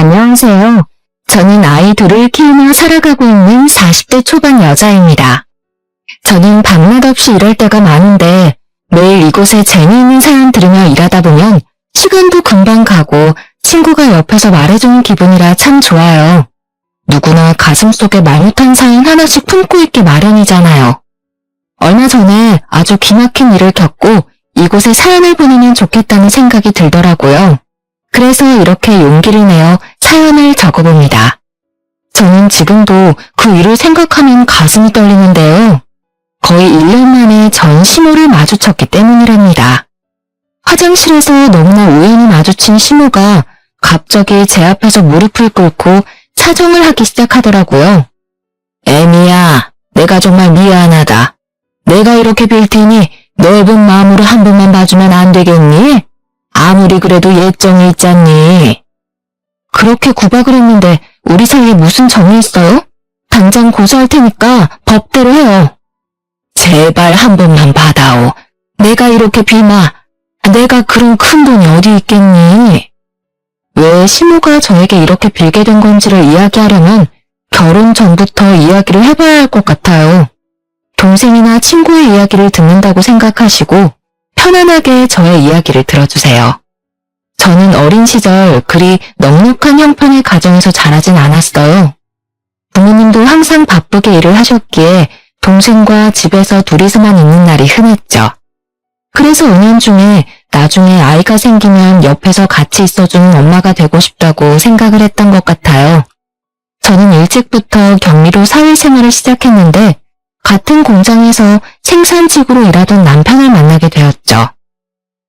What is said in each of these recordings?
안녕하세요. 저는 아이 둘을 키우며 살아가고 있는 40대 초반 여자입니다. 저는 밤낮 없이 일할 때가 많은데 매일 이곳에 재미있는 사연 들으며 일하다 보면 시간도 금방 가고 친구가 옆에서 말해주는 기분이라 참 좋아요. 누구나 가슴속에 말 못한 사연 하나씩 품고 있기 마련이잖아요. 얼마 전에 아주 기막힌 일을 겪고 이곳에 사연을 보내면 좋겠다는 생각이 들더라고요. 그래서 이렇게 용기를 내어 사연을 적어봅니다. 저는 지금도 그 일을 생각하면 가슴이 떨리는데요. 거의 1년 만에 전 시모를 마주쳤기 때문이랍니다. 화장실에서 너무나 우연히 마주친 시모가 갑자기 제 앞에서 무릎을 꿇고 사정을 하기 시작하더라고요. 애미야, 내가 정말 미안하다. 내가 이렇게 빌 테니 넓은 마음으로 한 번만 봐주면 안 되겠니? 아무리 그래도 예정이 있잖니. 그렇게 구박을 했는데 우리 사이에 무슨 정이 있어요? 당장 고소할 테니까 법대로 해요. 제발 한 번만 받아오. 내가 이렇게 빌마. 내가 그런 큰 돈이 어디 있겠니? 왜 시모가 저에게 이렇게 빌게 된 건지를 이야기하려면 결혼 전부터 이야기를 해봐야 할 것 같아요. 동생이나 친구의 이야기를 듣는다고 생각하시고 편안하게 저의 이야기를 들어주세요. 저는 어린 시절 그리 넉넉한 형편의 가정에서 자라진 않았어요. 부모님도 항상 바쁘게 일을 하셨기에 동생과 집에서 둘이서만 있는 날이 흔했죠. 그래서 5년 중에 나중에 아이가 생기면 옆에서 같이 있어주는 엄마가 되고 싶다고 생각을 했던 것 같아요. 저는 일찍부터 경리로 사회생활을 시작했는데 같은 공장에서 생산직으로 일하던 남편을 만나게 되었죠.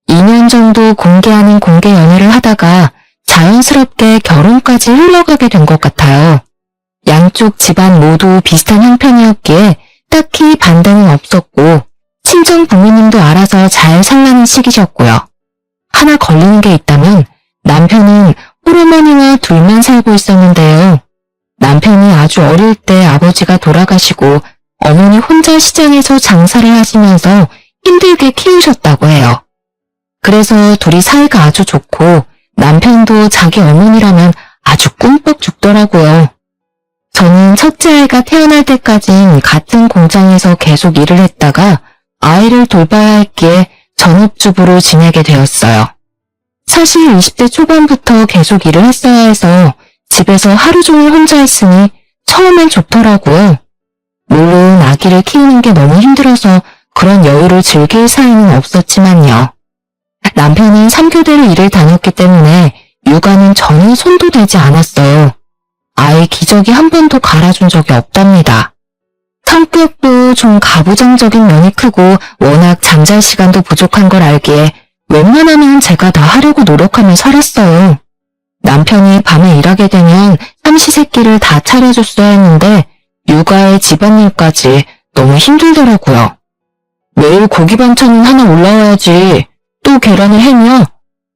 2년 정도 공개 아닌 공개 연애를 하다가 자연스럽게 결혼까지 흘러가게 된 것 같아요. 양쪽 집안 모두 비슷한 형편이었기에 딱히 반대는 없었고 친정 부모님도 알아서 잘 살라는 시기셨고요. 하나 걸리는 게 있다면 남편은 홀어머니와 둘만 살고 있었는데요. 남편이 아주 어릴 때 아버지가 돌아가시고 어머니 혼자 시장에서 장사를 하시면서 힘들게 키우셨다고 해요. 그래서 둘이 사이가 아주 좋고 남편도 자기 어머니라면 아주 꿈뻑 죽더라고요. 저는 첫째 아이가 태어날 때까진 같은 공장에서 계속 일을 했다가 아이를 돌봐야 했기에 전업주부로 지내게 되었어요. 사실 20대 초반부터 계속 일을 했어야 해서 집에서 하루 종일 혼자 있으니 처음엔 좋더라고요. 물론 아기를 키우는 게 너무 힘들어서 그런 여유를 즐길 사이는 없었지만요. 남편은 3교대로 일을 다녔기 때문에 육아는 전혀 손도 대지 않았어요. 아이 기저귀 한 번도 갈아준 적이 없답니다. 성격도 좀 가부장적인 면이 크고 워낙 잠잘 시간도 부족한 걸 알기에 웬만하면 제가 다 하려고 노력하며 살았어요. 남편이 밤에 일하게 되면 삼시세끼를 다 차려줬어야 했는데 육아에 집안일까지 너무 힘들더라고요. 매일 고기 반찬은 하나 올라와야지. 또 계란을 해며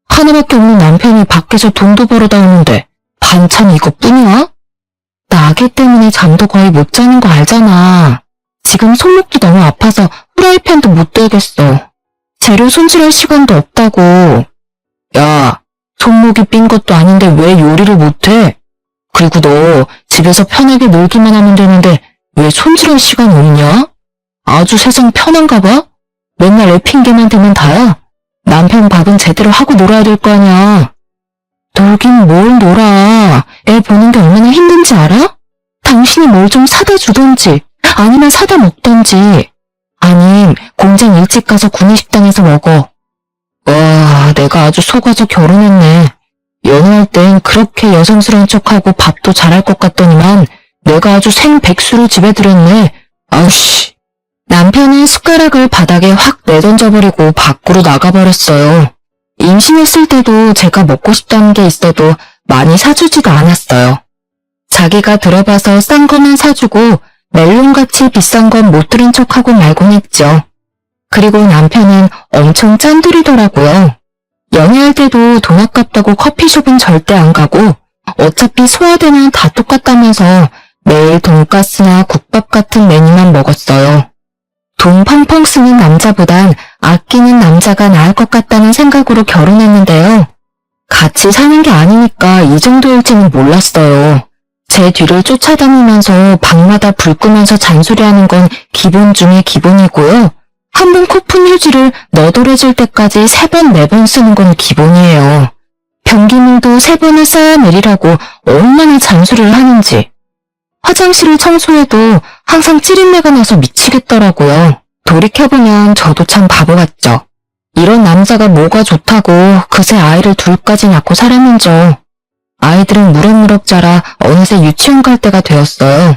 하나밖에 없는 남편이 밖에서 돈도 벌어다 오는데 반찬이 이것뿐이야? 나 아기 때문에 잠도 거의 못 자는 거 알잖아. 지금 손목도 너무 아파서 프라이팬도 못 들겠어. 재료 손질할 시간도 없다고. 야, 손목이 삔 것도 아닌데 왜 요리를 못해? 그리고 너 집에서 편하게 놀기만 하면 되는데 왜 손질할 시간이 없냐? 아주 세상 편한가 봐? 맨날 애 핑계만 대면 다야? 남편 밥은 제대로 하고 놀아야 될 거 아냐? 놀긴 뭘 놀아. 애 보는 게 얼마나 힘든지 알아? 당신이 뭘 좀 사다 주던지 아니면 사다 먹던지 아님 공장 일찍 가서 구내식당에서 먹어. 와, 내가 아주 속아서 결혼했네. 연애할 땐 그렇게 여성스러운 척하고 밥도 잘할 것 같더니만 내가 아주 생백수로 집에 들였네. 아우씨. 남편은 숟가락을 바닥에 확 내던져버리고 밖으로 나가버렸어요. 임신했을 때도 제가 먹고 싶다는 게 있어도 많이 사주지도 않았어요. 자기가 들어봐서 싼 거만 사주고 멜론같이 비싼 건 못 들은 척하고 말곤 했죠. 그리고 남편은 엄청 짠돌이더라고요. 연애할 때도 돈 아깝다고 커피숍은 절대 안 가고 어차피 소화되면 다 똑같다면서 매일 돈가스나 국밥 같은 메뉴만 먹었어요. 돈 펑펑 쓰는 남자보단 아끼는 남자가 나을 것 같다는 생각으로 결혼했는데요. 같이 사는 게 아니니까 이 정도일지는 몰랐어요. 제 뒤를 쫓아다니면서 방마다 불 끄면서 잔소리하는 건 기본 중에 기본이고요. 한 번 코푼 휴지를 너덜해질 때까지 3번, 4번 쓰는 건 기본이에요. 변기물도 3번을 쌓아내리라고 얼마나 잔소리를 하는지. 화장실을 청소해도 항상 찌린내가 나서 미치겠더라고요. 돌이켜보면 저도 참 바보 같죠. 이런 남자가 뭐가 좋다고 그새 아이를 둘까지 낳고 살았는죠. 아이들은 무럭무럭 자라 어느새 유치원 갈 때가 되었어요.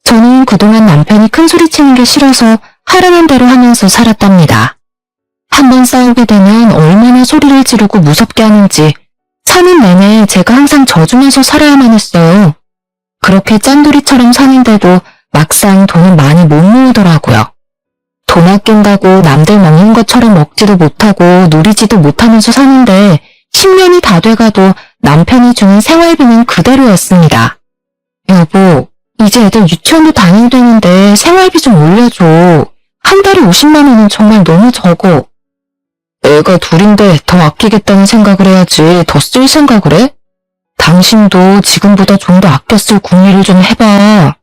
저는 그동안 남편이 큰소리치는 게 싫어서 하라는 대로 하면서 살았답니다. 한번 싸우게 되면 얼마나 소리를 지르고 무섭게 하는지 사는 내내 제가 항상 져주면서 살아야만 했어요. 그렇게 짠돌이처럼 사는데도 막상 돈은 많이 못 모으더라고요. 돈 아낀다고 남들 먹는 것처럼 먹지도 못하고 누리지도 못하면서 사는데 10년이 다 돼가도 남편이 주는 생활비는 그대로였습니다. 여보, 이제 애들 유치원도 다니는데 생활비 좀 올려줘. 한 달에 50만 원은 정말 너무 적어. 애가 둘인데 더 아끼겠다는 생각을 해야지 더 쓸 생각을 해? 당신도 지금보다 좀 더 아껴 쓸 궁리를 좀 해봐.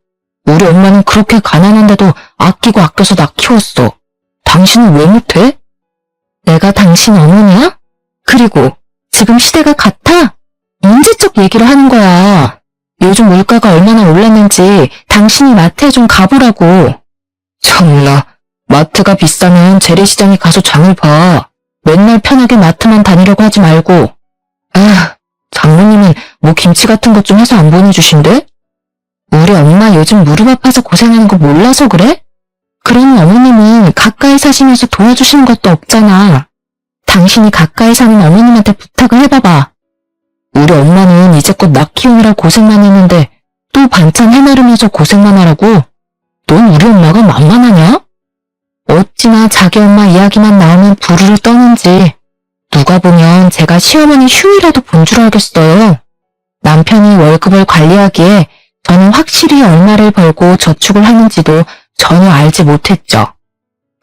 우리 엄마는 그렇게 가난한데도 아끼고 아껴서 나 키웠어. 당신은 왜 못해? 내가 당신 어머니야? 그리고 지금 시대가 같아? 언제적 얘기를 하는 거야. 요즘 물가가 얼마나 올랐는지 당신이 마트에 좀 가보라고. 참나, 마트가 비싸면 재래시장에 가서 장을 봐. 맨날 편하게 마트만 다니려고 하지 말고. 아, 장모님은 뭐 김치 같은 것 좀 해서 안 보내주신대? 우리 엄마 요즘 무릎 아파서 고생하는 거 몰라서 그래? 그러니 어머님은 가까이 사시면서 도와주시는 것도 없잖아. 당신이 가까이 사는 어머님한테 부탁을 해봐봐. 우리 엄마는 이제껏 나 키우느라 고생만 했는데 또 반찬 해나르면서 고생만 하라고? 넌 우리 엄마가 만만하냐? 어찌나 자기 엄마 이야기만 나오면 부르르 떠는지. 누가 보면 제가 시어머니 휴이라도 본 줄 알겠어요. 남편이 월급을 관리하기에 저는 확실히 얼마를 벌고 저축을 하는지도 전혀 알지 못했죠.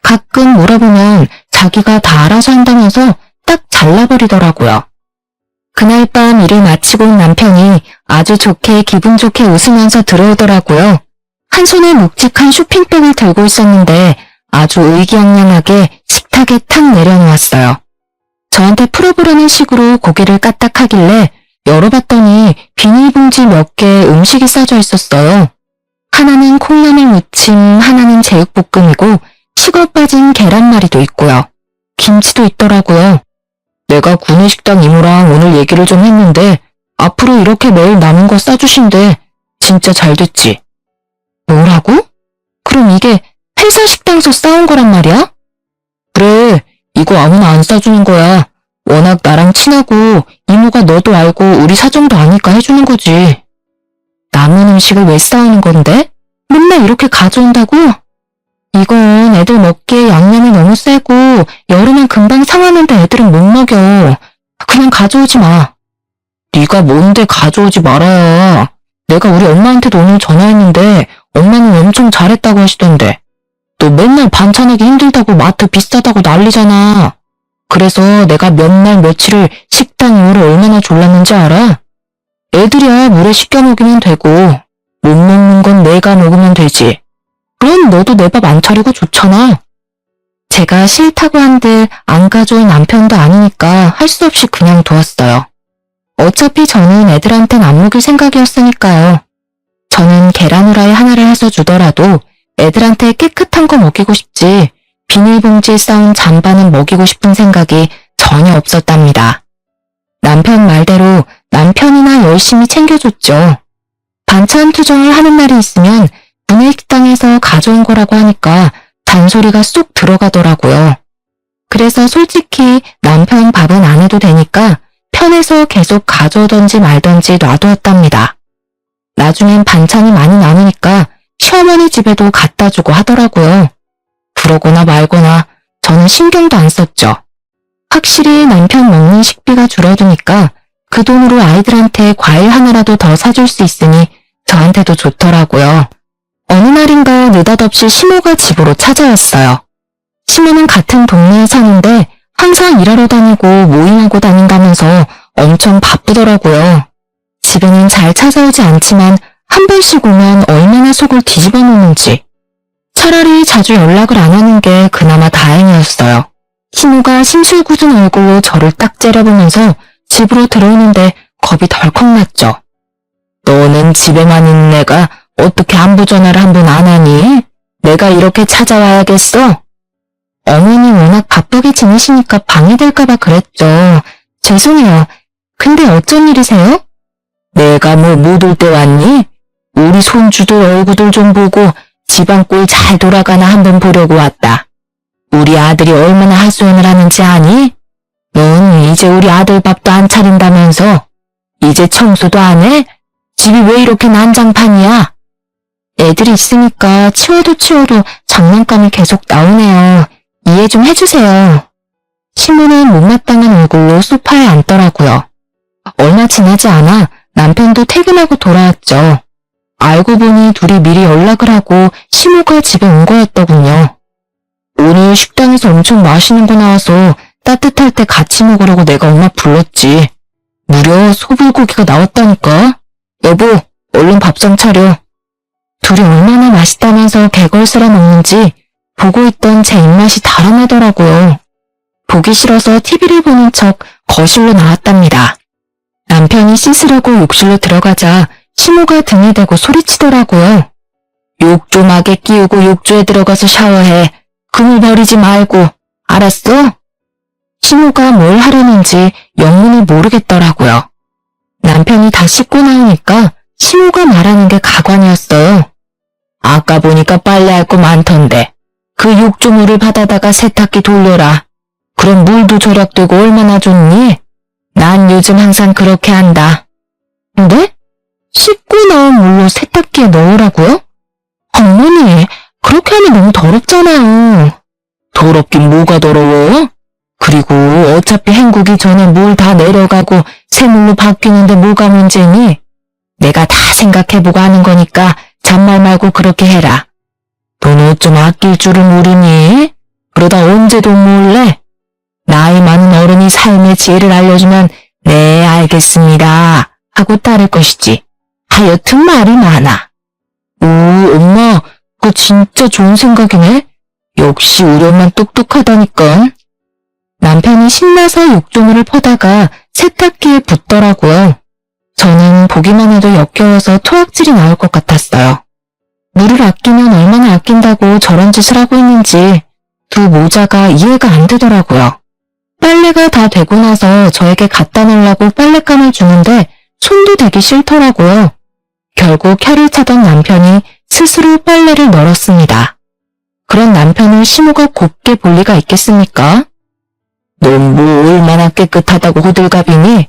가끔 물어보면 자기가 다 알아서 한다면서 딱 잘라버리더라고요. 그날 밤 일을 마치고 온 남편이 아주 좋게 기분 좋게 웃으면서 들어오더라고요. 한 손에 묵직한 쇼핑백을 들고 있었는데 아주 의기양양하게 식탁에 탁 내려놓았어요. 저한테 풀어보려는 식으로 고개를 까딱하길래 열어봤더니 비닐봉지 몇 개에 음식이 싸져 있었어요. 하나는 콩나물 무침, 하나는 제육볶음이고 식어 빠진 계란말이도 있고요. 김치도 있더라고요. 내가 구내식당 이모랑 오늘 얘기를 좀 했는데 앞으로 이렇게 매일 남은 거 싸주신대. 진짜 잘 됐지. 뭐라고? 그럼 이게 회사 식당에서 싸온 거란 말이야? 그래, 이거 아무나 안 싸주는 거야. 워낙 나랑 친하고 이모가 너도 알고 우리 사정도 아니까 해주는 거지. 남은 음식을 왜 싸우는 건데? 맨날 이렇게 가져온다고? 이건 애들 먹기에 양념이 너무 세고 여름엔 금방 상하는데 애들은 못 먹여. 그냥 가져오지 마. 네가 뭔데 가져오지 말아야. 내가 우리 엄마한테도 오늘 전화했는데 엄마는 엄청 잘했다고 하시던데. 너 맨날 반찬하기 힘들다고 마트 비싸다고 난리잖아. 그래서 내가 몇 날 며칠을 식당 이후로 얼마나 졸랐는지 알아? 애들이야 물에 씻겨 먹이면 되고 못 먹는 건 내가 먹으면 되지. 그럼 너도 내 밥 안 차리고 좋잖아. 제가 싫다고 한들 안 가져온 남편도 아니니까 할 수 없이 그냥 두었어요. 어차피 저는 애들한텐 안 먹일 생각이었으니까요. 저는 계란 후라이 하나를 해서 주더라도 애들한테 깨끗한 거 먹이고 싶지 비닐봉지에 싸운 잠바는 먹이고 싶은 생각이 전혀 없었답니다. 남편 말대로 남편이나 열심히 챙겨줬죠. 반찬 투정을 하는 날이 있으면 구내식당에서 가져온 거라고 하니까 잔소리가 쏙 들어가더라고요. 그래서 솔직히 남편 밥은 안 해도 되니까 편해서 계속 가져오던지 말던지 놔두었답니다. 나중엔 반찬이 많이 남으니까 시어머니 집에도 갖다 주고 하더라고요. 그러거나 말거나 저는 신경도 안 썼죠. 확실히 남편 먹는 식비가 줄어드니까 그 돈으로 아이들한테 과일 하나라도 더 사줄 수 있으니 저한테도 좋더라고요. 어느 날인가 느닷없이 시모가 집으로 찾아왔어요. 시모는 같은 동네에 사는데 항상 일하러 다니고 모임하고 다닌다면서 엄청 바쁘더라고요. 집에는 잘 찾아오지 않지만 한 번씩 오면 얼마나 속을 뒤집어 놓는지. 차라리 자주 연락을 안 하는 게 그나마 다행이었어요. 신우가 심술궂은 얼굴로 저를 딱 째려보면서 집으로 들어오는데 겁이 덜컥 났죠. 너는 집에만 있는 애가 어떻게 안부 전화를 한 번 안 하니? 내가 이렇게 찾아와야겠어? 어머니 워낙 바쁘게 지내시니까 방해될까봐 그랬죠. 죄송해요. 근데 어쩐 일이세요? 내가 뭐 못 올 때 왔니? 우리 손주들 얼굴들 좀 보고 집안 꼴 잘 돌아가나 한번 보려고 왔다. 우리 아들이 얼마나 하소연을 하는지 아니? 넌 이제 우리 아들 밥도 안 차린다면서? 이제 청소도 안 해? 집이 왜 이렇게 난장판이야? 애들이 있으니까 치워도 장난감이 계속 나오네요. 이해 좀 해주세요. 시무는 못마땅한 얼굴로 소파에 앉더라고요. 얼마 지나지 않아 남편도 퇴근하고 돌아왔죠. 알고 보니 둘이 미리 연락을 하고 시무가 집에 온 거였더군요. 오늘 식당에서 엄청 맛있는 거 나와서 따뜻할 때 같이 먹으라고 내가 엄마 불렀지. 무려 소불고기가 나왔다니까. 여보, 얼른 밥상 차려. 둘이 얼마나 맛있다면서 개걸스러 먹는지 보고 있던 제 입맛이 달아나더라고요. 보기 싫어서 TV를 보는 척 거실로 나왔답니다. 남편이 씻으려고 욕실로 들어가자 시모가 등에 대고 소리치더라고요. 욕조막에 끼우고 욕조에 들어가서 샤워해. 그물 버리지 말고. 알았어? 시모가 뭘 하려는지 영문을 모르겠더라고요. 남편이 다 씻고 나오니까 시모가 말하는 게 가관이었어요. 아까 보니까 빨래할 거 많던데 그 욕조물을 받아다가 세탁기 돌려라. 그럼 물도 절약되고 얼마나 좋니? 난 요즘 항상 그렇게 한다. 네? 씻고 나온 물로 세탁기에 넣으라고요? 어머니, 그렇게 하면 너무 더럽잖아요. 더럽긴 뭐가 더러워? 그리고 어차피 헹구기 전에 물 다 내려가고 새물로 바뀌는데 뭐가 문제니? 내가 다 생각해보고 하는 거니까 잔말 말고 그렇게 해라. 돈 좀 아낄 줄은 모르니? 그러다 언제 돈 모을래? 나이 많은 어른이 삶의 지혜를 알려주면 네 알겠습니다 하고 따를 것이지. 하여튼 말이 많아. 오 엄마 그거 진짜 좋은 생각이네. 역시 우리 엄만 똑똑하다니까. 남편이 신나서 욕조물을 퍼다가 세탁기에 붓더라고요. 저는 보기만 해도 역겨워서 토악질이 나올 것 같았어요. 물을 아끼면 얼마나 아낀다고 저런 짓을 하고 있는지 두 모자가 이해가 안 되더라고요. 빨래가 다 되고 나서 저에게 갖다 놓으려고 빨랫감을 주는데 손도 대기 싫더라고요. 결국 혀를 차던 남편이 스스로 빨래를 널었습니다. 그런 남편을 시모가 곱게 볼 리가 있겠습니까? 넌 뭐 얼마나 깨끗하다고 호들갑이니?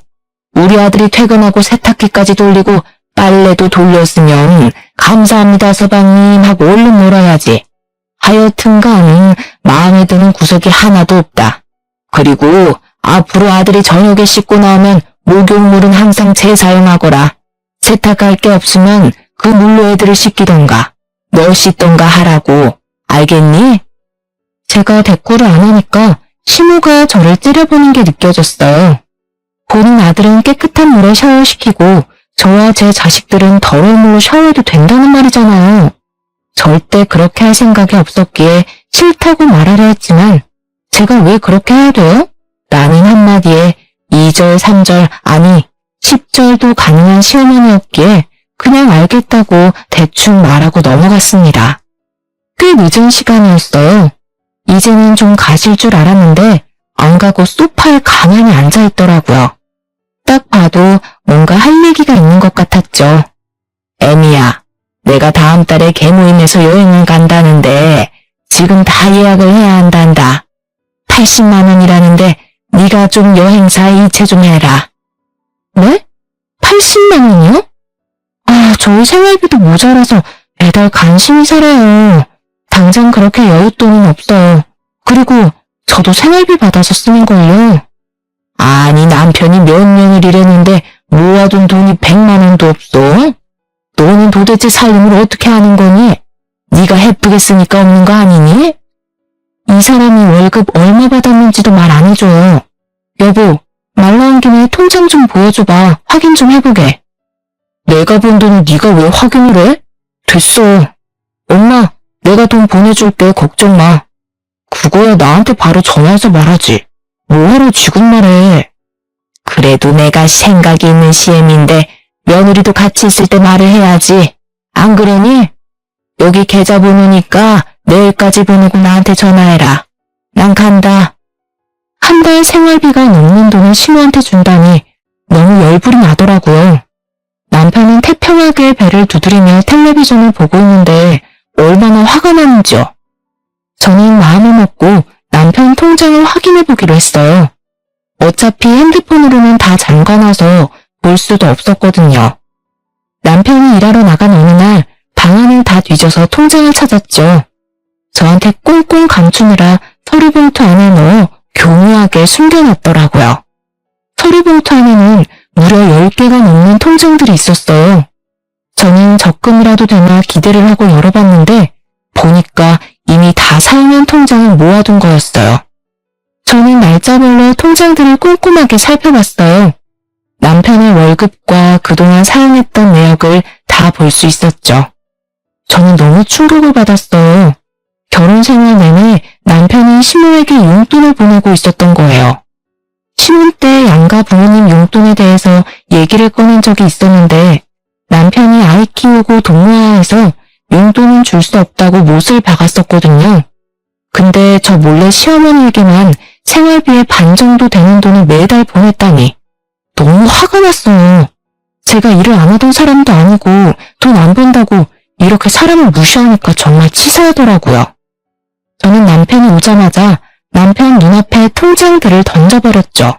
우리 아들이 퇴근하고 세탁기까지 돌리고 빨래도 돌렸으면 감사합니다 서방님 하고 얼른 놀아야지. 하여튼간 마음에 드는 구석이 하나도 없다. 그리고 앞으로 아들이 저녁에 씻고 나오면 목욕물은 항상 재사용하거라. 세탁할 게 없으면 그 물로 애들을 씻기던가 너 씻던가 하라고. 알겠니? 제가 대꾸를 안 하니까 시모가 저를 찌려보는 게 느껴졌어요. 본인 아들은 깨끗한 물에 샤워시키고 저와 제 자식들은 더러운 물로 샤워해도 된다는 말이잖아요. 절대 그렇게 할 생각이 없었기에 싫다고 말하려 했지만 제가 왜 그렇게 해야 돼요? 라는 한마디에 2절, 3절, 아니 10절도 가능한 시어머니였기에 그냥 알겠다고 대충 말하고 넘어갔습니다. 꽤 늦은 시간이었어요. 이제는 좀 가실 줄 알았는데 안 가고 소파에 가만히 앉아있더라고요. 딱 봐도 뭔가 할 얘기가 있는 것 같았죠. 애미야, 내가 다음 달에 개모임에서 여행을 간다는데 지금 다 예약을 해야 한단다. 80만 원이라는데 네가 좀 여행사 이체 좀 해라. 네? 80만 원이요? 아, 저희 생활비도 모자라서 매달 간신히 살아요. 당장 그렇게 여윳돈은 없어요. 그리고 저도 생활비 받아서 쓰는걸요. 아니 남편이 몇 년을 일했는데 모아둔 돈이 100만 원도 없어? 너는 도대체 살림을 어떻게 하는 거니? 네가 해프게 쓰니까 없는 거 아니니? 이 사람이 월급 얼마 받았는지도 말 안 해줘요. 여보, 말 나온 김에 통장 좀 보여줘봐. 확인 좀 해보게. 내가 본 돈을 네가 왜 확인을 해? 됐어. 엄마, 내가 돈 보내줄게. 걱정 마. 그거야 나한테 바로 전화해서 말하지. 뭐하러 지금 말해. 그래도 내가 생각이 있는 CM인데 며느리도 같이 있을 때 말을 해야지. 안 그러니? 여기 계좌번호니까 내일까지 보내고 나한테 전화해라. 난 간다. 한 달 생활비가 넘는 돈을 신우한테 준다니 너무 열불이 나더라고요. 남편은 태평하게 배를 두드리며 텔레비전을 보고 있는데 얼마나 화가 나는지요. 저는 마음을 먹고 남편 통장을 확인해 보기로 했어요. 어차피 핸드폰으로는 다 잠가놔서 볼 수도 없었거든요. 남편이 일하러 나간 어느 날 방안을 다 뒤져서 통장을 찾았죠. 저한테 꽁꽁 감추느라 서류봉투 안에 넣어 교묘하게 숨겨놨더라고요. 서류봉투 안에는 무려 10개가 넘는 통장들이 있었어요. 저는 적금이라도 되나 기대를 하고 열어봤는데 보니까 이미 다 사용한 통장을 모아둔 거였어요. 저는 날짜별로 통장들을 꼼꼼하게 살펴봤어요. 남편의 월급과 그동안 사용했던 내역을 다 볼 수 있었죠. 저는 너무 충격을 받았어요. 결혼 생활 내내 남편이 신우에게 용돈을 보내고 있었던 거예요. 신혼 때 양가 부모님 용돈에 대해서 얘기를 꺼낸 적이 있었는데 남편이 아이 키우고 돈 모아야 해서 용돈은 줄 수 없다고 못을 박았었거든요. 근데 저 몰래 시어머니에게만 생활비의 반 정도 되는 돈을 매달 보냈다니 너무 화가 났어요. 제가 일을 안 하던 사람도 아니고 돈 안 번다고 이렇게 사람을 무시하니까 정말 치사하더라고요. 저는 남편이 오자마자 남편 눈앞에 통장들을 던져버렸죠.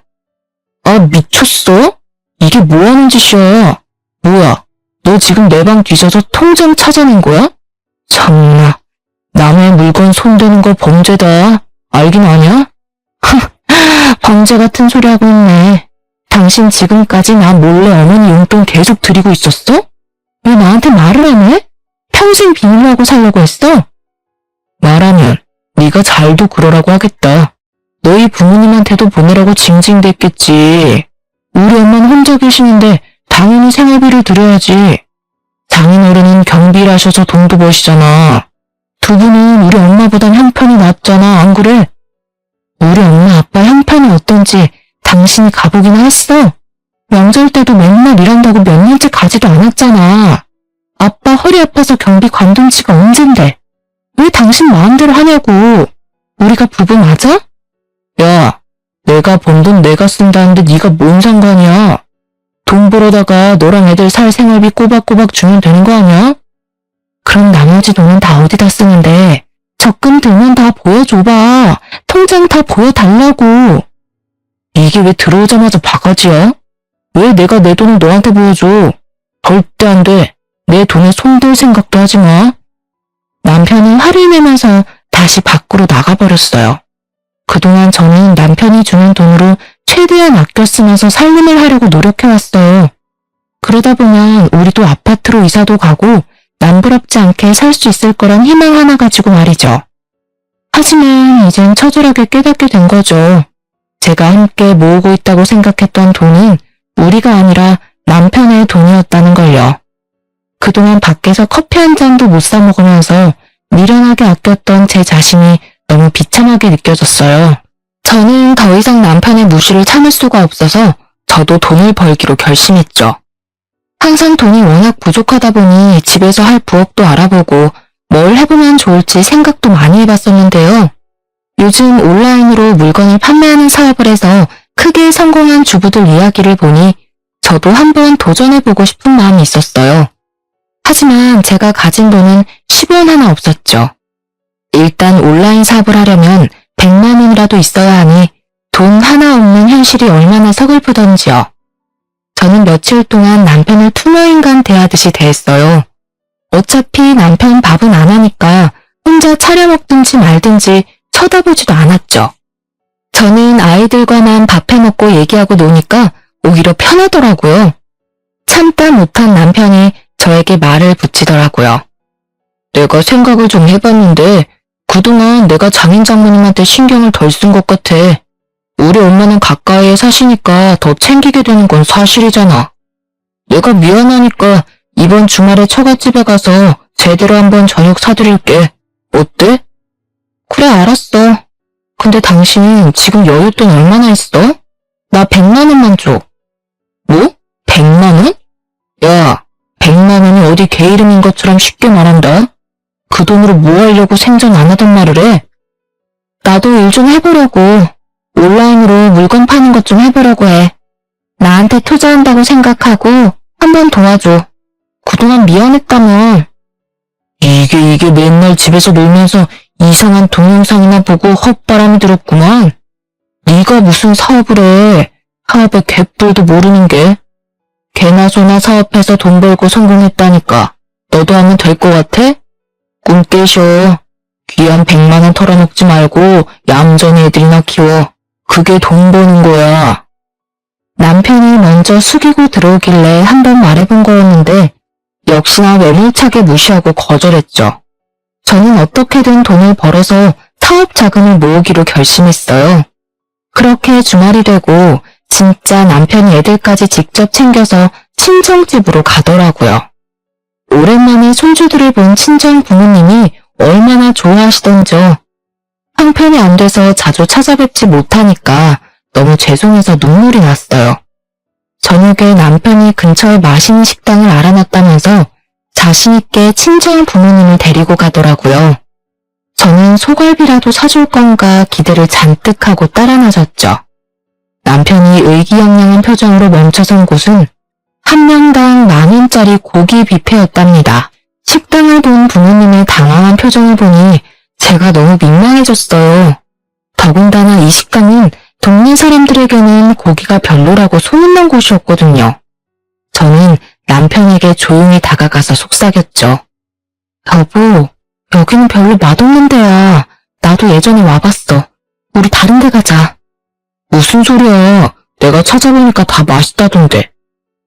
아, 미쳤어? 이게 뭐하는 짓이야? 뭐야, 너 지금 내 방 뒤져서 통장 찾아낸 거야? 참나, 남의 물건 손대는 거 범죄다. 알긴 아냐? 범죄 같은 소리 하고 있네. 당신 지금까지 나 몰래 어머니 용돈 계속 드리고 있었어? 왜 나한테 말을 안 해? 평생 비밀로 하고 살려고 했어? 말하면 네가 잘도 그러라고 하겠다. 너희 부모님한테도 보내라고 징징댔겠지. 우리 엄마는 혼자 계시는데 당연히 생활비를 드려야지. 장인어른은 경비를 하셔서 돈도 버시잖아. 두 분은 우리 엄마보단 형편이 낫잖아, 안 그래? 우리 엄마 아빠 형편이 어떤지 당신이 가보기나 했어? 명절 때도 맨날 일한다고 몇 년째 가지도 않았잖아. 아빠 허리 아파서 경비 관둔 지가 언젠데. 왜 당신 마음대로 하냐고. 우리가 부부 맞아? 야, 내가 번 돈 내가 쓴다는데 네가 뭔 상관이야. 돈 벌어다가 너랑 애들 살 생활비 꼬박꼬박 주면 되는 거 아니야? 그럼 나머지 돈은 다 어디다 쓰는데 적금 들면 다 보여줘봐. 통장 다 보여달라고. 이게 왜 들어오자마자 바가지야? 왜 내가 내 돈을 너한테 보여줘? 절대 안 돼. 내 돈에 손댈 생각도 하지 마. 남편이 화를 내면서 다시 밖으로 나가버렸어요. 그동안 저는 남편이 주는 돈으로 최대한 아껴 쓰면서 살림을 하려고 노력해왔어요. 그러다 보면 우리도 아파트로 이사도 가고 남부럽지 않게 살 수 있을 거란 희망 하나 가지고 말이죠. 하지만 이젠 처절하게 깨닫게 된 거죠. 제가 함께 모으고 있다고 생각했던 돈은 우리가 아니라 남편의 돈이었다는 걸요. 그동안 밖에서 커피 한 잔도 못 사 먹으면서 미련하게 아꼈던 제 자신이 너무 비참하게 느껴졌어요. 저는 더 이상 남편의 무시를 참을 수가 없어서 저도 돈을 벌기로 결심했죠. 항상 돈이 워낙 부족하다 보니 집에서 할 부업도 알아보고 뭘 해보면 좋을지 생각도 많이 해봤었는데요. 요즘 온라인으로 물건을 판매하는 사업을 해서 크게 성공한 주부들 이야기를 보니 저도 한번 도전해보고 싶은 마음이 있었어요. 하지만 제가 가진 돈은 10원 하나 없었죠. 일단 온라인 사업을 하려면 100만 원이라도 있어야 하니 돈 하나 없는 현실이 얼마나 서글프던지요. 저는 며칠 동안 남편을 투명인간 대하듯이 대했어요. 어차피 남편 밥은 안 하니까 혼자 차려 먹든지 말든지 쳐다보지도 않았죠. 저는 아이들과만 밥해 먹고 얘기하고 노니까 오히려 편하더라고요. 참다 못한 남편이 저에게 말을 붙이더라고요. 내가 생각을 좀 해봤는데 그동안 내가 장인 장모님한테 신경을 덜 쓴 것 같아. 우리 엄마는 가까이에 사시니까 더 챙기게 되는 건 사실이잖아. 내가 미안하니까 이번 주말에 처갓집에 가서 제대로 한번 저녁 사드릴게. 어때? 그래, 알았어. 근데 당신 지금 여윳돈 얼마나 있어? 나 100만 원만 줘. 뭐? 100만 원? 야, 100만 원이 어디 개 이름인 것처럼 쉽게 말한다. 그 돈으로 뭐 하려고 생전 안 하던 말을 해? 나도 일 좀 해보려고. 온라인으로 물건 파는 것 좀 해보려고 해. 나한테 투자한다고 생각하고 한번 도와줘. 그동안 미안했다며. 이게 맨날 집에서 놀면서 이상한 동영상이나 보고 헛바람이 들었구만. 네가 무슨 사업을 해. 사업의 갯불도 모르는 게. 개나 소나 사업해서 돈 벌고 성공했다니까. 너도 하면 될 것 같아? 꿈 깨셔. 귀한 100만 원 털어먹지 말고 얌전히 애들이나 키워. 그게 돈 버는 거야. 남편이 먼저 숙이고 들어오길래 한번 말해본 거였는데 역시나 외밀차게 무시하고 거절했죠. 저는 어떻게든 돈을 벌어서 사업 자금을 모으기로 결심했어요. 그렇게 주말이 되고 진짜 남편이 애들까지 직접 챙겨서 친정집으로 가더라고요. 오랜만에 손주들을 본 친정 부모님이 얼마나 좋아하시던지요. 형편이 안 돼서 자주 찾아뵙지 못하니까 너무 죄송해서 눈물이 났어요. 저녁에 남편이 근처에 맛있는 식당을 알아놨다면서 자신있게 친정 부모님을 데리고 가더라고요. 저는 소갈비라도 사줄 건가 기대를 잔뜩 하고 따라 나섰죠. 남편이 의기양양한 표정으로 멈춰선 곳은 한 명당 10,000원짜리 고기 뷔페였답니다. 식당을 본 부모님의 당황한 표정을 보니 제가 너무 민망해졌어요. 더군다나 이 식당은 동네 사람들에게는 고기가 별로라고 소문난 곳이었거든요. 저는 남편에게 조용히 다가가서 속삭였죠. 여보, 여기는 별로 맛없는 데야. 나도 예전에 와봤어. 우리 다른 데 가자. 무슨 소리야. 내가 찾아보니까 다 맛있다던데.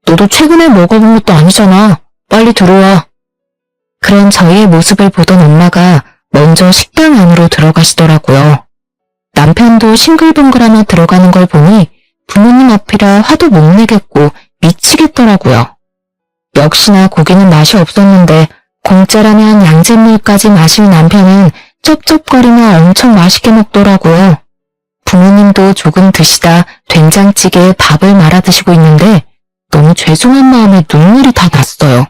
너도 최근에 먹어본 것도 아니잖아. 빨리 들어와. 그런 저희의 모습을 보던 엄마가 먼저 식당 안으로 들어가시더라고요. 남편도 싱글벙글하며 들어가는 걸 보니 부모님 앞이라 화도 못 내겠고 미치겠더라고요. 역시나 고기는 맛이 없었는데 공짜라면 양잿물까지 마신 남편은 쩝쩝거리며 엄청 맛있게 먹더라고요. 부모님도 조금 드시다 된장찌개에 밥을 말아 드시고 있는데 너무 죄송한 마음에 눈물이 다 났어요.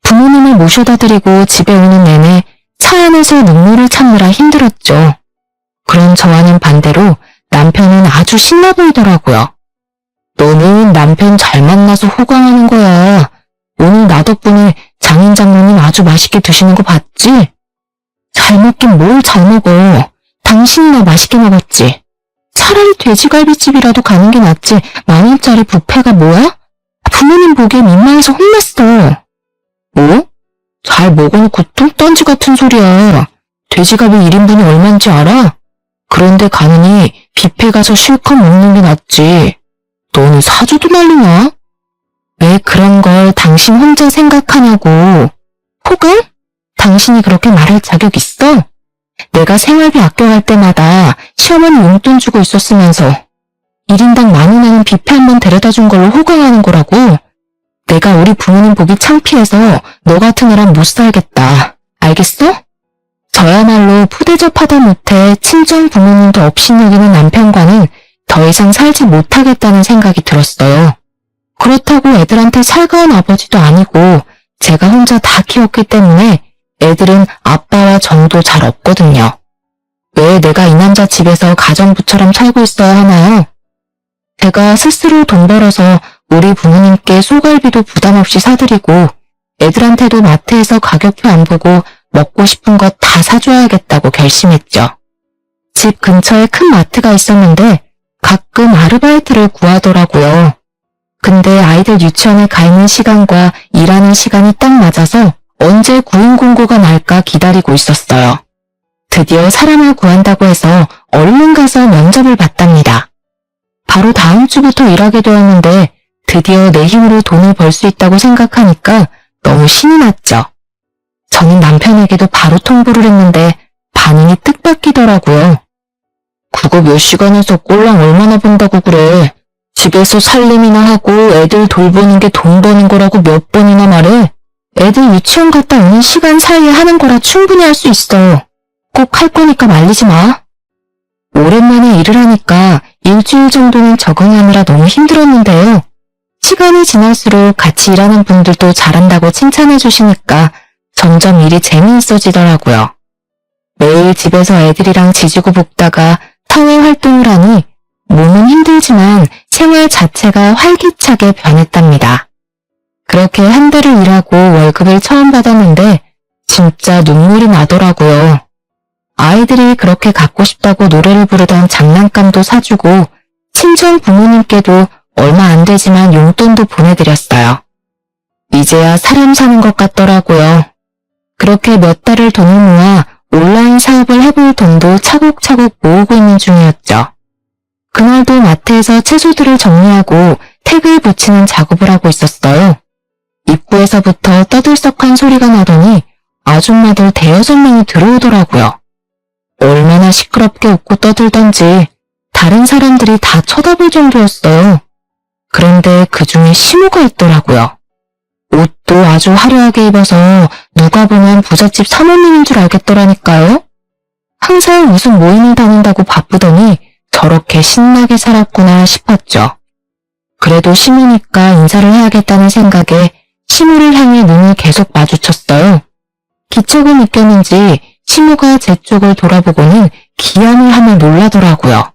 부모님을 모셔다 드리고 집에 오는 내내 차 안에서 눈물을 참느라 힘들었죠. 그런 저와는 반대로 남편은 아주 신나 보이더라고요. 너는 남편 잘 만나서 호강하는 거야. 오늘 나 덕분에 장인 장모님 아주 맛있게 드시는 거 봤지? 잘 먹긴 뭘 잘 먹어. 당신이나 맛있게 먹었지. 차라리 돼지갈비집이라도 가는 게 낫지 10,000원짜리 뷔페가 뭐야? 부모님 보기에 민망해서 혼냈어. 뭐? 잘 먹어놓고 뚱딴지 같은 소리야. 돼지갈비 1인분이 얼만지 알아? 그런데 가느니 뷔페 가서 실컷 먹는 게 낫지. 너는 사주도 난리냐? 왜 그런 걸 당신 혼자 생각하냐고. 호감? 당신이 그렇게 말할 자격 있어? 내가 생활비 아껴갈 때마다 시어머니 용돈 주고 있었으면서 1인당 10,000원 하는 뷔페 한번 데려다 준 걸로 호강하는 거라고. 내가 우리 부모님 보기 창피해서 너 같은 애랑 못 살겠다. 알겠어? 저야말로 푸대접하다 못해 친정 부모님도 업신여기는 남편과는 더 이상 살지 못하겠다는 생각이 들었어요. 그렇다고 애들한테 살가운 아버지도 아니고 제가 혼자 다 키웠기 때문에 애들은 아빠와 정도 잘 없거든요. 왜 내가 이 남자 집에서 가정부처럼 살고 있어야 하나요? 제가 스스로 돈 벌어서 우리 부모님께 소갈비도 부담 없이 사드리고 애들한테도 마트에서 가격표 안 보고 먹고 싶은 것 다 사줘야겠다고 결심했죠. 집 근처에 큰 마트가 있었는데 가끔 아르바이트를 구하더라고요. 근데 아이들 유치원에 가 있는 시간과 일하는 시간이 딱 맞아서 언제 구인 공고가 날까 기다리고 있었어요. 드디어 사람을 구한다고 해서 얼른 가서 면접을 봤답니다. 바로 다음 주부터 일하게 되었는데 드디어 내 힘으로 돈을 벌 수 있다고 생각하니까 너무 신이 났죠. 저는 남편에게도 바로 통보를 했는데 반응이 뜻밖이더라고요. 그거 몇 시간에서 꼴랑 얼마나 번다고 그래. 집에서 살림이나 하고 애들 돌보는 게 돈 버는 거라고 몇 번이나 말해. 애들 유치원 갔다 오는 시간 사이에 하는 거라 충분히 할 수 있어. 꼭 할 거니까 말리지 마. 오랜만에 일을 하니까 일주일 정도는 적응하느라 너무 힘들었는데요. 시간이 지날수록 같이 일하는 분들도 잘한다고 칭찬해 주시니까 점점 일이 재미있어지더라고요. 매일 집에서 애들이랑 지지고 볶다가 사회 활동을 하니 몸은 힘들지만 생활 자체가 활기차게 변했답니다. 그렇게 한 달을 일하고 월급을 처음 받았는데 진짜 눈물이 나더라고요. 아이들이 그렇게 갖고 싶다고 노래를 부르던 장난감도 사주고 친정 부모님께도 얼마 안 되지만 용돈도 보내드렸어요. 이제야 사람 사는 것 같더라고요. 그렇게 몇 달을 돈을 모아 온라인 사업을 해볼 돈도 차곡차곡 모으고 있는 중이었죠. 그날도 마트에서 채소들을 정리하고 택을 붙이는 작업을 하고 있었어요. 입구에서부터 떠들썩한 소리가 나더니 아줌마들 대여섯 명이 들어오더라고요. 얼마나 시끄럽게 웃고 떠들던지 다른 사람들이 다 쳐다볼 정도였어요. 그런데 그 중에 시모가 있더라고요. 옷도 아주 화려하게 입어서 누가 보면 부잣집 사모님인 줄 알겠더라니까요. 항상 무슨 모임을 다닌다고 바쁘더니 저렇게 신나게 살았구나 싶었죠. 그래도 시모니까 인사를 해야겠다는 생각에 시모를 향해 눈을 계속 마주쳤어요. 기척을 느꼈는지 시모가 제 쪽을 돌아보고는 기함을 하며 놀라더라고요.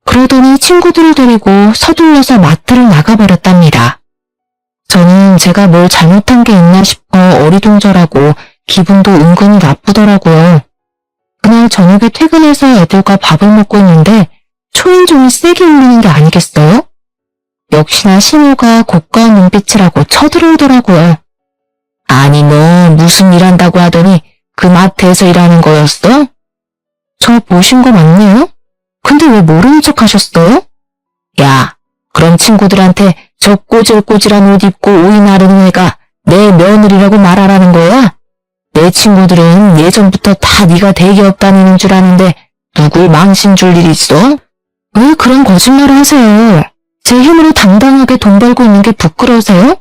그러더니 친구들을 데리고 서둘러서 마트를 나가버렸답니다. 저는 제가 뭘 잘못한 게 있나 싶어 어리둥절하고 기분도 은근히 나쁘더라고요. 그날 저녁에 퇴근해서 애들과 밥을 먹고 있는데 초인종이 세게 울리는 게 아니겠어요? 역시나 시모가 고가운 눈빛을 하고 쳐들어오더라고요. 아니 너 무슨 일 한다고 하더니 그 마트에서 일하는 거였어? 저 보신 거 맞네요? 근데 왜 모르는 척 하셨어요? 야, 그럼 친구들한테 저 꼬질꼬질한 옷 입고 오이 나르는 애가 내 며느리라고 말하라는 거야? 내 친구들은 예전부터 다 네가 대기업 다니는 줄 아는데 누굴 망신 줄 일 있어? 왜 그런 거짓말을 하세요? 제 힘으로 당당하게 돈 벌고 있는 게 부끄러우세요?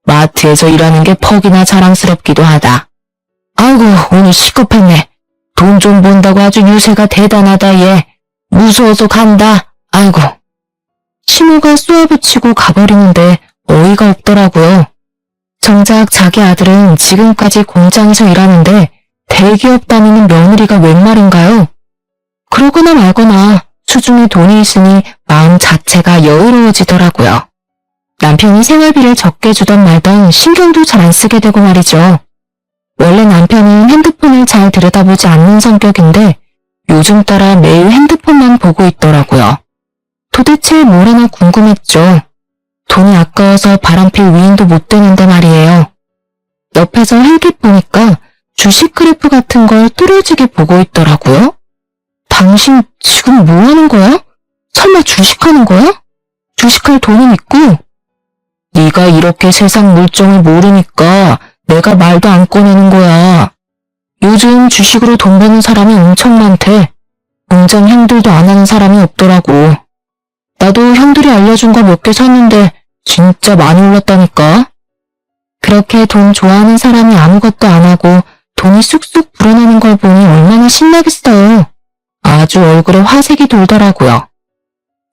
마트에서 일하는 게 퍽이나 자랑스럽기도 하다. 아이고 오늘 시급했네. 돈 좀 번다고 아주 유세가 대단하다 얘. 무서워서 간다. 아이고. 시모가 쏘아붙이고 가버리는데 어이가 없더라고요. 정작 자기 아들은 지금까지 공장에서 일하는데 대기업 다니는 며느리가 웬 말인가요? 그러거나 말거나 수중에 돈이 있으니 마음 자체가 여유로워지더라고요. 남편이 생활비를 적게 주던 말던 신경도 잘 안 쓰게 되고 말이죠. 원래 남편은 핸드폰을 잘 들여다보지 않는 성격인데 요즘 따라 매일 핸드폰만 보고 있더라고요. 도대체 뭘 하나 궁금했죠. 돈이 아까워서 바람필 위인도 못 되는데 말이에요. 옆에서 헬기 보니까 주식 그래프 같은 걸 뚫어지게 보고 있더라고요. 당신 지금 뭐 하는 거야? 설마 주식하는 거야? 주식할 돈은 있고? 네가 이렇게 세상 물정을 모르니까 내가 말도 안 꺼내는 거야. 요즘 주식으로 돈 버는 사람이 엄청 많대. 공장 형들도 안 하는 사람이 없더라고. 나도 형들이 알려준 거 몇 개 샀는데 진짜 많이 올랐다니까. 그렇게 돈 좋아하는 사람이 아무것도 안 하고 돈이 쑥쑥 불어나는 걸 보니 얼마나 신나겠어요. 아주 얼굴에 화색이 돌더라고요.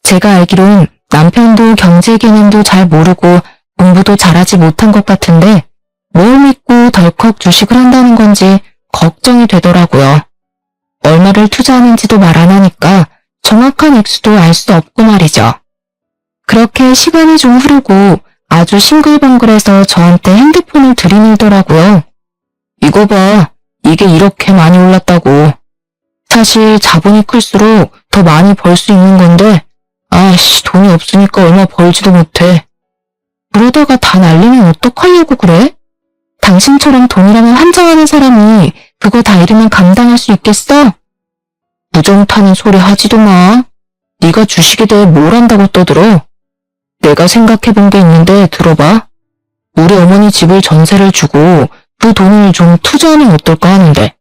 제가 알기론 남편도 경제 개념도 잘 모르고 공부도 잘하지 못한 것 같은데 뭘 믿고 덜컥 주식을 한다는 건지 걱정이 되더라고요. 얼마를 투자하는지도 말 안 하니까 정확한 액수도 알 수 없고 말이죠. 그렇게 시간이 좀 흐르고 아주 싱글벙글해서 저한테 핸드폰을 들이밀더라고요. 이거 봐, 이게 이렇게 많이 올랐다고. 사실 자본이 클수록 더 많이 벌 수 있는 건데 아이씨 돈이 없으니까 얼마 벌지도 못해. 그러다가 다 날리면 어떡하려고 그래? 당신처럼 돈이라면 환장하는 사람이 그거 다 잃으면 감당할 수 있겠어? 무정 타는 소리 하지도 마. 네가 주식에 대해 뭘 안다고 떠들어? 내가 생각해본 게 있는데 들어봐. 우리 어머니 집을 전세를 주고 그 돈을 좀 투자하면 어떨까 하는데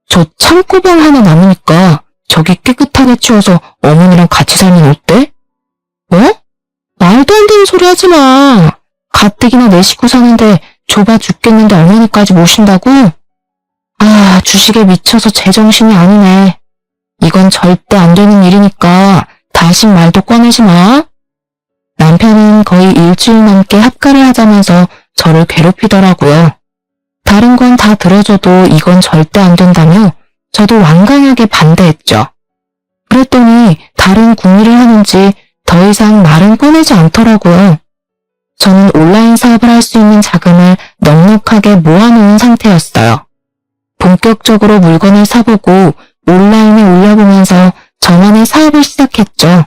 저 창고방 하나 남으니까 저기 깨끗하게 치워서 어머니랑 같이 살면 어때? 뭐? 말도 안 되는 소리 하지 마. 가뜩이나 내 식구 사는데 좁아 죽겠는데 어머니까지 모신다고? 아, 주식에 미쳐서 제정신이 아니네. 이건 절대 안 되는 일이니까 다신 말도 꺼내지 마. 남편은 거의 일주일 넘게 합가를 하자면서 저를 괴롭히더라고요. 다른 건 다 들어줘도 이건 절대 안 된다며 저도 완강하게 반대했죠. 그랬더니 다른 궁리를 하는지 더 이상 말은 꺼내지 않더라고요. 저는 온라인 사업을 할 수 있는 자금을 넉넉하게 모아놓은 상태였어요. 본격적으로 물건을 사보고 온라인에 올려보면서 저만의 사업을 시작했죠.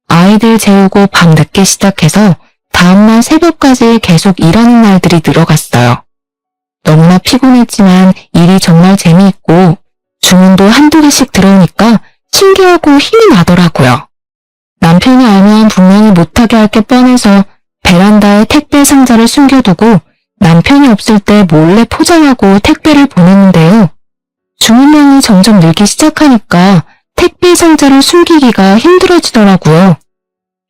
아이들 재우고 밤 늦게 시작해서 다음날 새벽까지 계속 일하는 날들이 늘어갔어요. 너무나 피곤했지만 일이 정말 재미있고 주문도 한두 개씩 들어오니까 신기하고 힘이 나더라고요. 남편이 알면 분명히 못하게 할 게 뻔해서 베란다에 택배 상자를 숨겨두고 남편이 없을 때 몰래 포장하고 택배를 보냈는데요. 주문량이 점점 늘기 시작하니까 택배 상자를 숨기기가 힘들어지더라고요.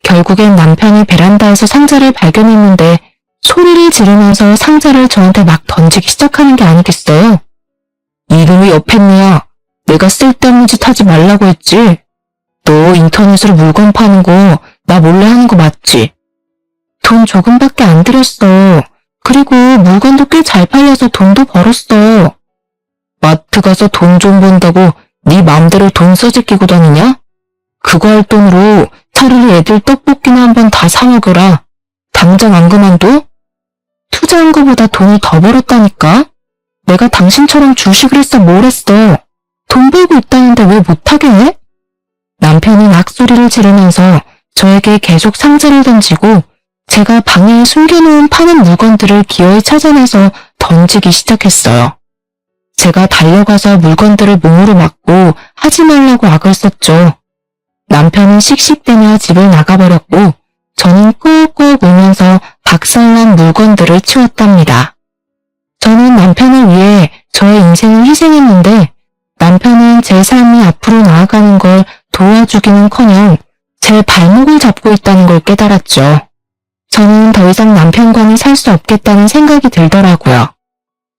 결국엔 남편이 베란다에서 상자를 발견했는데 소리를 지르면서 상자를 저한테 막 던지기 시작하는 게 아니겠어요? 이놈의 여팻니야. 내가 쓸데없는 짓 하지 말라고 했지. 너 인터넷으로 물건 파는 거 나 몰래 하는 거 맞지? 돈 조금밖에 안 들였어. 그리고 물건도 꽤 잘 팔려서 돈도 벌었어. 마트 가서 돈 좀 번다고 네 맘대로 돈 써제끼고 다니냐? 그거 할 돈으로 차라리 애들 떡볶이나 한번 다 사 먹으라. 당장 안 그만둬? 투자한 거보다 돈을 더 벌었다니까? 내가 당신처럼 주식을 했어 뭘 했어? 돈 벌고 있다는데 왜 못하게 해? 남편은 악소리를 지르면서 저에게 계속 상자를 던지고 제가 방에 숨겨놓은 파는 물건들을 기어이 찾아내서 던지기 시작했어요. 제가 달려가서 물건들을 몸으로 막고 하지 말라고 악을 썼죠. 남편은 씩씩대며 집을 나가버렸고 저는 꾹꾹 울면서 박살난 물건들을 치웠답니다. 저는 남편을 위해 저의 인생을 희생했는데 남편은 제 삶이 앞으로 나아가는 걸 도와주기는커녕 제 발목을 잡고 있다는 걸 깨달았죠. 저는 더 이상 남편과는 살 수 없겠다는 생각이 들더라고요.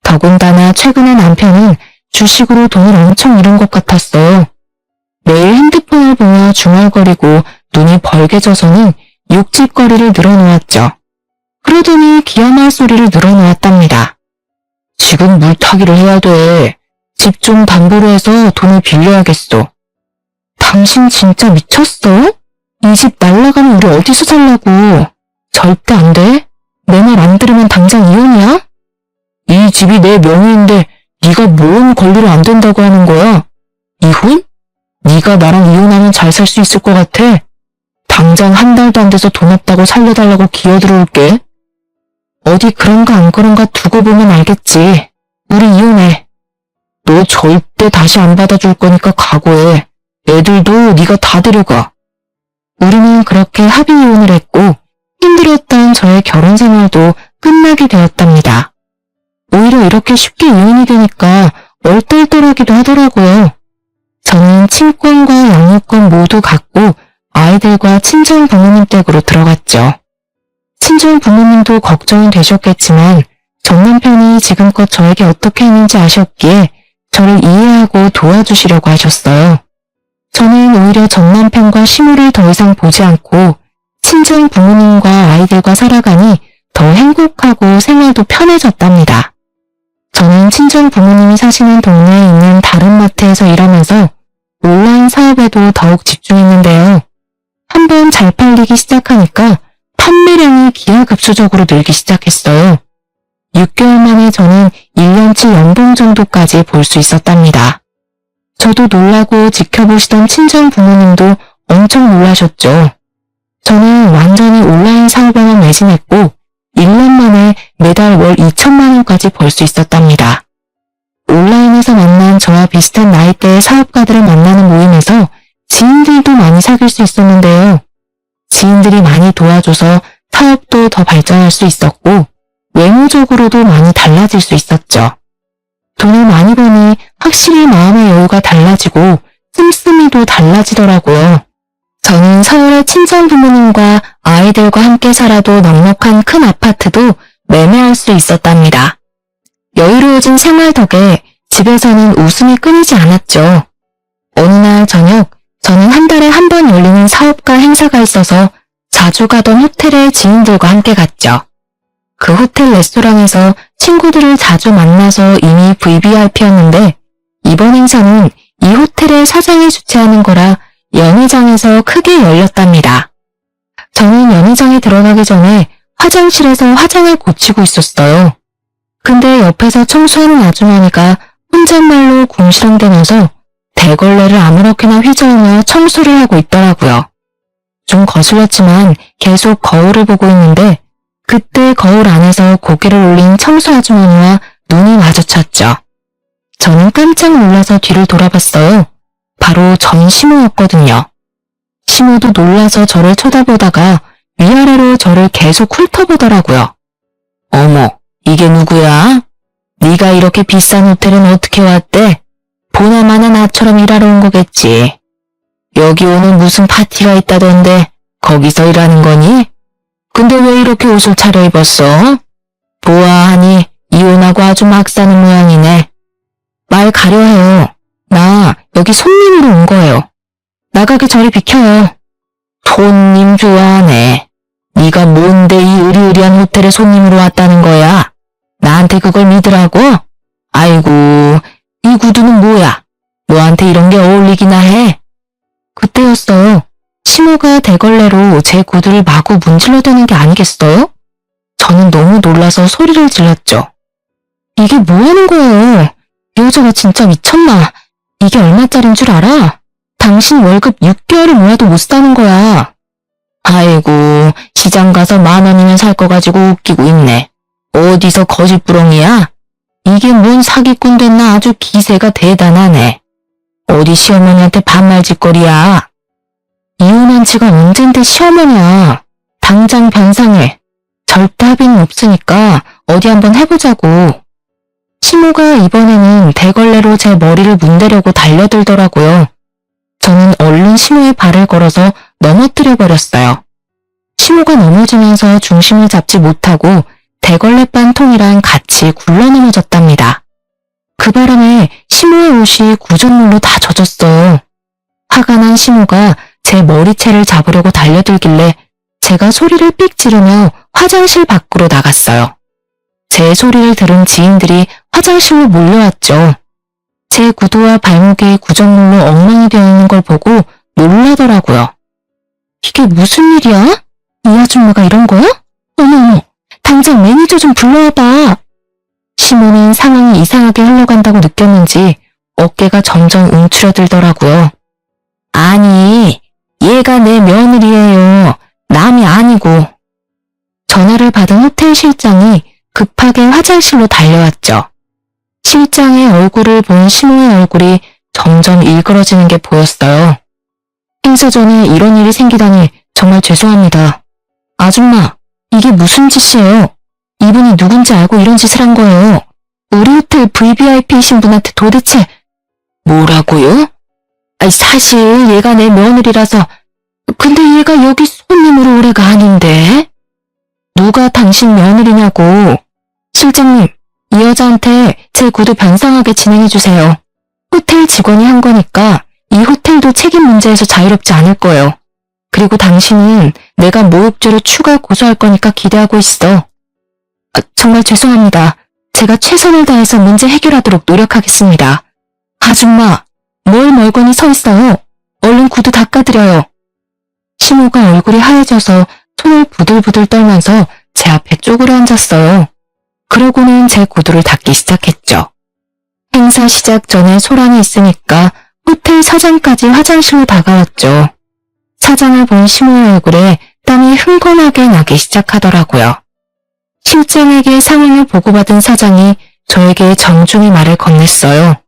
더군다나 최근에 남편은 주식으로 돈을 엄청 잃은 것 같았어요. 매일 핸드폰을 보며 중얼거리고 눈이 벌게져서는 욕짓거리를 늘어놓았죠. 그러더니 기어말 소리를 늘어놓았답니다. 지금 물타기를 해야 돼. 집 좀 담보로 해서 돈을 빌려야겠어. 당신 진짜 미쳤어? 이 집 날라가면 우리 어디서 살라고? 절대 안 돼. 내 말 안 들으면 당장 이혼이야? 이 집이 내 명의인데 네가 뭔 권리로 안 된다고 하는 거야? 이혼? 네가 나랑 이혼하면 잘 살 수 있을 것 같아? 당장 한 달도 안 돼서 돈 없다고 살려달라고 기어들어올게. 어디 그런가 안 그런가 두고 보면 알겠지. 우리 이혼해. 너 절대 다시 안 받아줄 거니까 각오해. 애들도 네가 다 데려가. 우리는 그렇게 합의 이혼을 했고 힘들었던 저의 결혼 생활도 끝나게 되었답니다. 오히려 이렇게 쉽게 이혼이 되니까 얼떨떨하기도 하더라고요. 저는 친권과 양육권 모두 갖고 아이들과 친정 부모님 댁으로 들어갔죠. 친정 부모님도 걱정은 되셨겠지만 전 남편이 지금껏 저에게 어떻게 했는지 아셨기에 저를 이해하고 도와주시려고 하셨어요. 저는 오히려 전 남편과 시무를 더 이상 보지 않고 친정 부모님과 아이들과 살아가니 더 행복하고 생활도 편해졌답니다. 저는 친정 부모님이 사시는 동네에 있는 다른 마트에서 일하면서 온라인 사업에도 더욱 집중했는데요. 한번 잘 팔리기 시작하니까 판매량이 기하급수적으로 늘기 시작했어요. 6개월 만에 저는 1년치 연봉 정도까지 볼 수 있었답니다. 저도 놀라고 지켜보시던 친정 부모님도 엄청 놀라셨죠. 저는 완전히 온라인 사업에만 매진했고 1년 만에 매달 월 2천만 원까지 벌 수 있었답니다. 온라인에서 만난 저와 비슷한 나이대의 사업가들을 만나는 모임에서 지인들도 많이 사귈 수 있었는데요. 지인들이 많이 도와줘서 사업도 더 발전할 수 있었고 외모적으로도 많이 달라질 수 있었죠. 돈을 많이 버니 확실히 마음의 여유가 달라지고 씀씀이도 달라지더라고요. 저는 서울의 친정 부모님과 아이들과 함께 살아도 넉넉한 큰 아파트도 매매할 수 있었답니다. 여유로워진 생활 덕에 집에서는 웃음이 끊이지 않았죠. 어느 날 저녁, 저는 한 달에 한 번 열리는 사업가 행사가 있어서 자주 가던 호텔에 지인들과 함께 갔죠. 그 호텔 레스토랑에서 친구들을 자주 만나서 이미 VVIP였는데 이번 행사는 이 호텔의 사장이 주최하는 거라 연회장에서 크게 열렸답니다. 저는 연회장에 들어가기 전에 화장실에서 화장을 고치고 있었어요. 근데 옆에서 청소하는 아주머니가 혼잣말로 궁시렁대면서 대걸레를 아무렇게나 휘저으며 청소를 하고 있더라고요. 좀 거슬렸지만 계속 거울을 보고 있는데 그때 거울 안에서 고개를 올린 청소 아주머니와 눈이 마주쳤죠. 저는 깜짝 놀라서 뒤를 돌아봤어요. 바로 전 시모였거든요. 시모도 놀라서 저를 쳐다보다가 위아래로 저를 계속 훑어보더라고요. 어머, 이게 누구야? 네가 이렇게 비싼 호텔은 어떻게 왔대? 보나마나 나처럼 일하러 온 거겠지. 여기 오늘 무슨 파티가 있다던데 거기서 일하는 거니? 근데 왜 이렇게 옷을 차려입었어? 보아하니 이혼하고 아주 막 사는 모양이네. 말 가려해요. 나 여기 손님으로 온 거예요. 나가게 저리 비켜요. 손님 좋아하네. 네가 뭔데 이 으리으리한 호텔에 손님으로 왔다는 거야? 나한테 그걸 믿으라고? 아이고, 이 구두는 뭐야? 너한테 이런 게 어울리기나 해? 그때였어요. 시모가 대걸레로 제 구두를 마구 문질러대는 게 아니겠어요? 저는 너무 놀라서 소리를 질렀죠. 이게 뭐 하는 거예요? 이 여자가 진짜 미쳤나? 이게 얼마짜린 줄 알아? 당신 월급 6개월을 모아도 못 사는 거야. 아이고, 시장 가서 10,000원이면 살 거 가지고 웃기고 있네. 어디서 거짓부렁이야? 이게 뭔 사기꾼 됐나 아주 기세가 대단하네. 어디 시어머니한테 반말짓거리야. 이혼한 지가 언젠데 시어머니야. 당장 변상해. 절대 합의는 없으니까 어디 한번 해보자고. 시모가 이번에는 대걸레로 제 머리를 문대려고 달려들더라고요. 저는 얼른 시모의 발을 걸어서 넘어뜨려 버렸어요. 시모가 넘어지면서 중심을 잡지 못하고 대걸레반 통이랑 같이 굴러 넘어졌답니다. 그 바람에 시모의 옷이 구전물로 다 젖었어요. 화가 난 시모가 제 머리채를 잡으려고 달려들길래 제가 소리를 삑 지르며 화장실 밖으로 나갔어요. 제 소리를 들은 지인들이 화장실로 몰려왔죠. 제 구두와 발목이 구전물로 엉망이 되어 있는 걸 보고 놀라더라고요. 이게 무슨 일이야? 이 아줌마가 이런 거야? 어머, 당장 매니저 좀 불러와봐. 시모는 상황이 이상하게 흘러간다고 느꼈는지 어깨가 점점 움츠러들더라고요. 아니, 얘가 내 며느리예요. 남이 아니고. 전화를 받은 호텔 실장이 급하게 화장실로 달려왔죠. 실장의 얼굴을 본 시모의 얼굴이 점점 일그러지는 게 보였어요. 행사 전에 이런 일이 생기다니 정말 죄송합니다. 아줌마, 이게 무슨 짓이에요? 이분이 누군지 알고 이런 짓을 한 거예요. 우리 호텔 VVIP이신 분한테 도대체 뭐라고요? 아니, 사실 얘가 내 며느리라서. 근데 얘가 여기 손님으로 올 애가 아닌데? 누가 당신 며느리냐고. 실장님, 이 여자한테 제 구두 변상하게 진행해주세요. 호텔 직원이 한 거니까 이 호텔도 책임 문제에서 자유롭지 않을 거예요. 그리고 당신은 내가 모욕죄로 추가 고소할 거니까 기대하고 있어. 정말 죄송합니다. 제가 최선을 다해서 문제 해결하도록 노력하겠습니다. 아줌마, 뭘 멀거니 서 있어요. 얼른 구두 닦아드려요. 시모가 얼굴이 하얘져서 손을 부들부들 떨면서 제 앞에 쪼그려 앉았어요. 그러고는 제 구두를 닦기 시작했죠. 행사 시작 전에 소란이 있으니까 호텔 사장까지 화장실로 다가왔죠. 사장을 본 시모의 얼굴에 땀이 흥건하게 나기 시작하더라고요. 실장에게 상황을 보고받은 사장이 저에게 정중히 말을 건넸어요.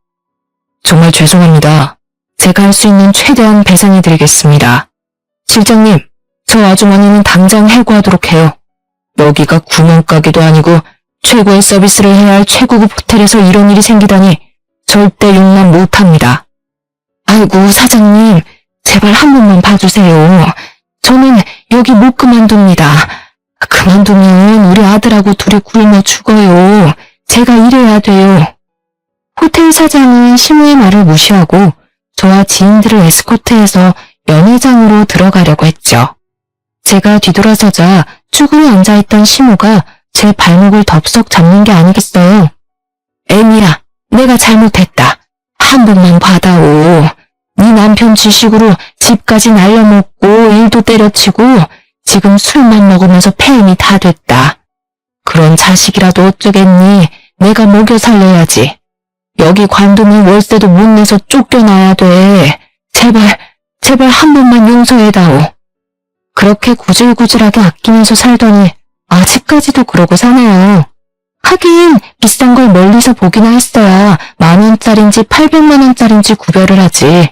정말 죄송합니다. 제가 할 수 있는 최대한 배상해드리겠습니다. 실장님, 저 아주머니는 당장 해고하도록 해요. 여기가 구멍가게도 아니고 최고의 서비스를 해야 할 최고급 호텔에서 이런 일이 생기다니 절대 용납 못합니다. 아이고, 사장님, 제발 한 번만 봐주세요. 저는 여기 못 그만둡니다. 그만두면 우리 아들하고 둘이 굶어 죽어요. 제가 일해야 돼요. 호텔 사장은 시모의 말을 무시하고 저와 지인들을 에스코트해서 연회장으로 들어가려고 했죠. 제가 뒤돌아서자 쭈그려 앉아있던 시모가 제 발목을 덥석 잡는 게 아니겠어요. 애미야, 내가 잘못했다. 한 번만 받아오. 네 남편 지식으로 집까지 날려먹고 일도 때려치고 지금 술만 먹으면서 폐임이 다 됐다. 그런 자식이라도 어쩌겠니? 내가 먹여 살려야지. 여기 관두면 월세도 못 내서 쫓겨나야 돼. 제발 한 번만 용서해다오. 그렇게 구질구질하게 아끼면서 살더니 아직까지도 그러고 사네요. 하긴 비싼 걸 멀리서 보기나 했어야 10,000원짜린지 800만 원짜린지 구별을 하지.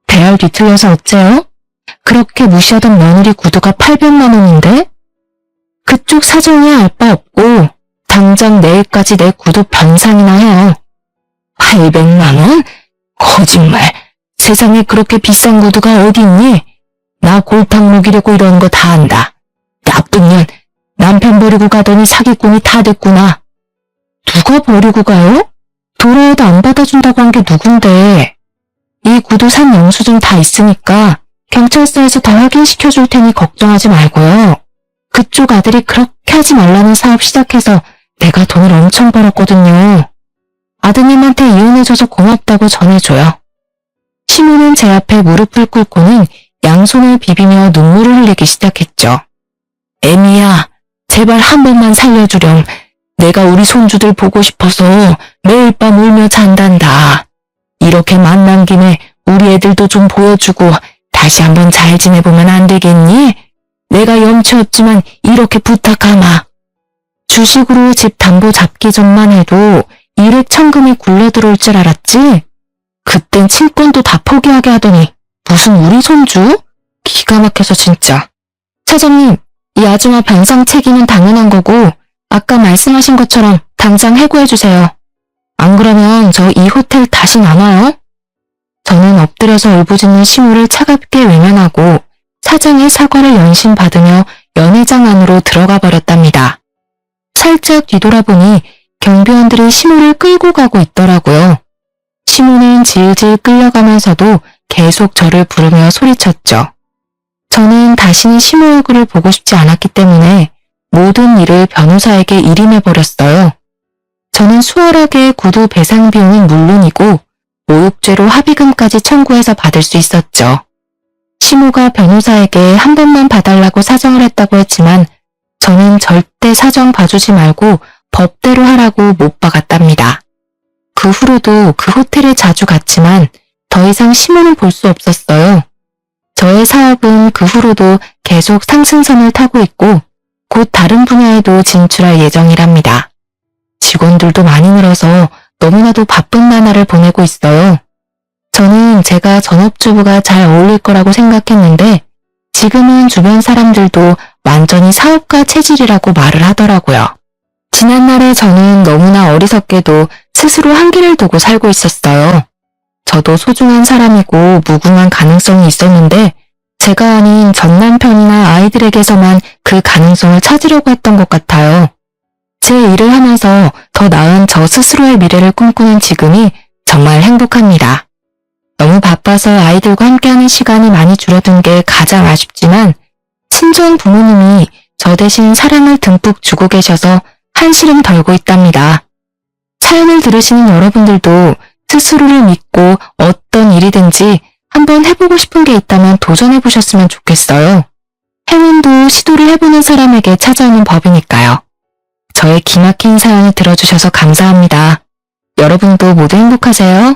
배알 뒤틀려서 어째요? 그렇게 무시하던 며느리 구두가 800만 원인데? 그쪽 사정이야 알 바 없고 당장 내일까지 내 구두 변상이나 해요. 800만 원? 거짓말. 세상에 그렇게 비싼 구두가 어디 있니? 나 골탕 먹이려고 이러는 거 다 안다. 나쁜 년, 남편 버리고 가더니 사기꾼이 다 됐구나. 누가 버리고 가요? 돌아와도 안 받아준다고 한 게 누군데. 이 구두 산 영수증 다 있으니까 경찰서에서 다 확인시켜 줄 테니 걱정하지 말고요. 그쪽 아들이 그렇게 하지 말라는 사업 시작해서 내가 돈을 엄청 벌었거든요. 아드님한테 이혼해줘서 고맙다고 전해줘요. 시모는 제 앞에 무릎을 꿇고는 양손을 비비며 눈물을 흘리기 시작했죠. 애미야, 제발 한 번만 살려주렴. 내가 우리 손주들 보고 싶어서 매일 밤 울며 잔단다. 이렇게 만난 김에 우리 애들도 좀 보여주고 다시 한번 잘 지내보면 안 되겠니? 내가 염치 없지만 이렇게 부탁하마. 주식으로 집 담보 잡기 전만 해도 일액천금이 굴러들어올 줄 알았지? 그땐 친권도 다 포기하게 하더니 무슨 우리 손주? 기가 막혀서 진짜. 사장님, 이 아줌마 변상 책임은 당연한 거고 아까 말씀하신 것처럼 당장 해고해주세요. 안 그러면 저 이 호텔 다시 안 와요? 저는 엎드려서 울부짖는 시모를 차갑게 외면하고 사장의 사과를 연신받으며 연회장 안으로 들어가 버렸답니다. 살짝 뒤돌아보니 경비원들이 시모를 끌고 가고 있더라고요. 시모는 질질 끌려가면서도 계속 저를 부르며 소리쳤죠. 저는 다시는 시모 얼굴을 보고 싶지 않았기 때문에 모든 일을 변호사에게 일임해버렸어요. 저는 수월하게 구두 배상 비용은 물론이고 모욕죄로 합의금까지 청구해서 받을 수 있었죠. 시모가 변호사에게 한 번만 봐달라고 사정을 했다고 했지만 저는 절대 사정 봐주지 말고 법대로 하라고 못 박았답니다. 그 후로도 그 호텔에 자주 갔지만 더 이상 시모는 볼 수 없었어요. 저의 사업은 그 후로도 계속 상승선을 타고 있고 곧 다른 분야에도 진출할 예정이랍니다. 직원들도 많이 늘어서 너무나도 바쁜 나날을 보내고 있어요. 저는 제가 전업주부가 잘 어울릴 거라고 생각했는데 지금은 주변 사람들도 완전히 사업가 체질이라고 말을 하더라고요. 지난날에 저는 너무나 어리석게도 스스로 한계를 두고 살고 있었어요. 저도 소중한 사람이고 무궁한 가능성이 있었는데 제가 아닌 전 남편이나 아이들에게서만 그 가능성을 찾으려고 했던 것 같아요. 제 일을 하면서 더 나은 저 스스로의 미래를 꿈꾸는 지금이 정말 행복합니다. 너무 바빠서 아이들과 함께하는 시간이 많이 줄어든 게 가장 아쉽지만 친정 부모님이 저 대신 사랑을 듬뿍 주고 계셔서 한시름 덜고 있답니다. 사연을 들으시는 여러분들도 스스로를 믿고 어떤 일이든지 한번 해보고 싶은 게 있다면 도전해보셨으면 좋겠어요. 행운도 시도를 해보는 사람에게 찾아오는 법이니까요. 저의 기막힌 사연을 들어주셔서 감사합니다. 여러분도 모두 행복하세요.